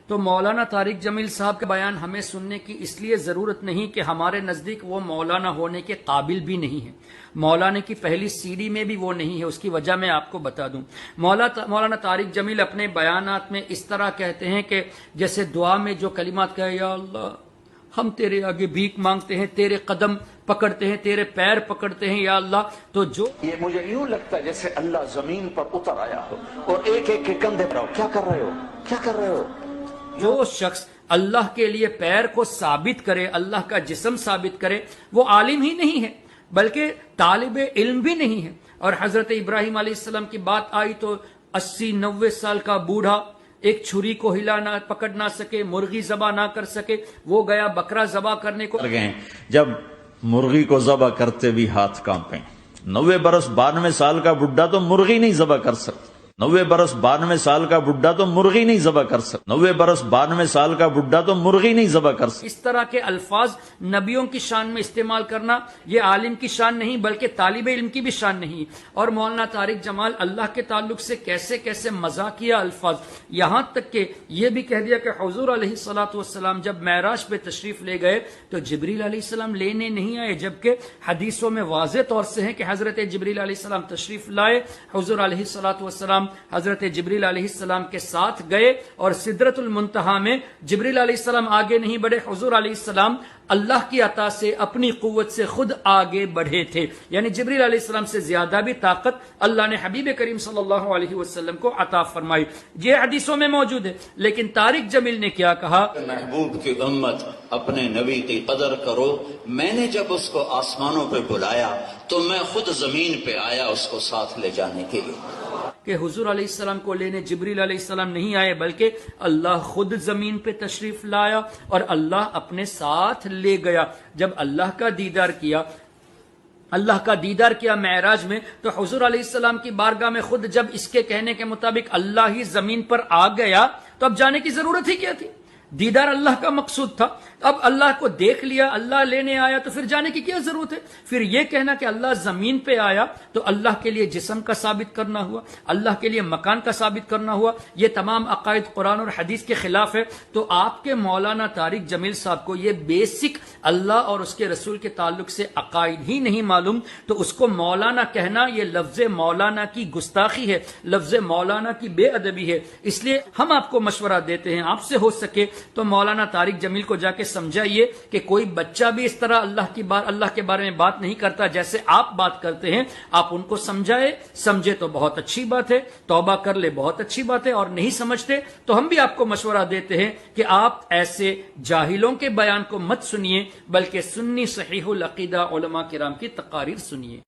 تو مولانا طارق جمیل صاحب کا بیان ہمیں سننے کی اس لیے ضرورت نہیں کہ ہمارے نزدیک وہ مولانا ہونے کے قابل بھی نہیں ہے، مولانا کی پہلی سیڑھی میں بھی وہ نہیں ہے۔ اس کی وجہ میں آپ کو بتا دوں، مولانا طارق جمیل اپنے بیانات میں اس طرح کہتے ہیں کہ جیسے دعا میں جو کلمات کہے، یا اللہ ہم تیرے آگے بھیک مانگتے ہیں، تیرے قدم پکڑتے ہیں، تیرے پیر پکڑتے ہیں یا اللہ، تو جو یہ مجھے یوں لگتا ہے جیسے اللہ زمین پر اتر آیا ہو اور ایک ایک کے کندھے پر کیا کر رہے ہو، کیا کر رہے ہو۔ جو شخص اللہ کے لیے پیر کو ثابت کرے، اللہ کا جسم ثابت کرے، وہ عالم ہی نہیں ہے بلکہ طالب علم بھی نہیں ہے۔ اور حضرت ابراہیم علیہ السلام کی بات آئی تو 80-90 سال کا بوڑھا ایک چھری کو ہلا نہ پکڑ نہ سکے، مرغی ذبح نہ کر سکے، وہ گیا بکرا ذبح کرنے کو گئے جب مرغی کو ذبح کرتے بھی ہاتھ کانپیں۔ 90 برس 92 سال کا بڈھا تو مرغی نہیں ذبح کر سکتا، 90 برس 92 سال کا بڈھا تو مرغی نہیں ذبح کر سکتا، 90 برس 92 سال کا بڈھا تو مرغی نہیں ذبح کر سکتا۔ اس طرح کے الفاظ نبیوں کی شان میں استعمال کرنا یہ عالم کی شان نہیں بلکہ طالب علم کی بھی شان نہیں۔ اور مولانا طارق جمال اللہ کے تعلق سے کیسے کیسے مذاقیہ الفاظ، یہاں تک کہ یہ بھی کہہ دیا کہ حضور علیہ الصلوۃ والسلام جب معراج پہ تشریف لے گئے تو جبریل علیہ السلام لینے نہیں آئے، جبکہ حدیثوں میں واضح طور سے ہے کہ حضرت جبریل علیہ السلام تشریف لائے، حضور علیہ الصلوۃ والسلام حضرت جبریل علیہ السلام کے ساتھ گئے اور سدرۃ المنتہا میں جبریل علیہ السلام آگے نہیں بڑھے، حضور علیہ السلام اللہ کی عطا سے اپنی قوت سے خود آگے بڑھے تھے، یعنی جبریل علیہ السلام سے زیادہ بھی طاقت اللہ نے حبیب کریم صلی اللہ علیہ وسلم کو عطا فرمائی۔ یہ حدیثوں میں موجود ہے، لیکن طارق جمیل نے کیا کہا، محبوب کی امت اپنے نبی کی قدر کرو، میں نے جب اس کو آسمانوں پہ بلایا تو میں خود زمین پہ آیا اس کو ساتھ لے جانے کے لیے۔ کہ حضور علیہ السلام کو لینے جبریل علیہ السلام نہیں آئے بلکہ اللہ خود زمین پہ تشریف لایا اور اللہ اپنے ساتھ لے گیا۔ جب اللہ کا دیدار کیا معراج میں تو حضور علیہ السلام کی بارگاہ میں خود جب اس کے کہنے کے مطابق اللہ ہی زمین پر آ گیا تو اب جانے کی ضرورت ہی کیا تھی؟ دیدار اللہ کا مقصود تھا، اب اللہ کو دیکھ لیا، اللہ لینے آیا تو پھر جانے کی کیا ضرورت ہے؟ پھر یہ کہنا کہ اللہ زمین پہ آیا تو اللہ کے لیے جسم کا ثابت کرنا ہوا، اللہ کے لیے مکان کا ثابت کرنا ہوا، یہ تمام عقائد قرآن اور حدیث کے خلاف ہے۔ تو آپ کے مولانا طارق جمیل صاحب کو یہ بیسک اللہ اور اس کے رسول کے تعلق سے عقائد ہی نہیں معلوم، تو اس کو مولانا کہنا یہ لفظ مولانا کی گستاخی ہے، لفظ مولانا کی بے ادبی ہے۔ اس لیے ہم آپ کو مشورہ دیتے ہیں، آپ سے ہو سکے تو مولانا طارق جمیل کو جا کے سمجھائیے کہ کوئی بچہ بھی اس طرح اللہ کے بارے میں بات نہیں کرتا جیسے آپ بات کرتے ہیں، آپ ان کو سمجھے تو بہت اچھی بات ہے، توبہ کر لے بہت اچھی بات ہے، اور نہیں سمجھتے تو ہم بھی آپ کو مشورہ دیتے ہیں کہ آپ ایسے جاہلوں کے بیان کو مت سنیے بلکہ سنی صحیح العقیدہ علماء کرام کی تقاریر سنیے۔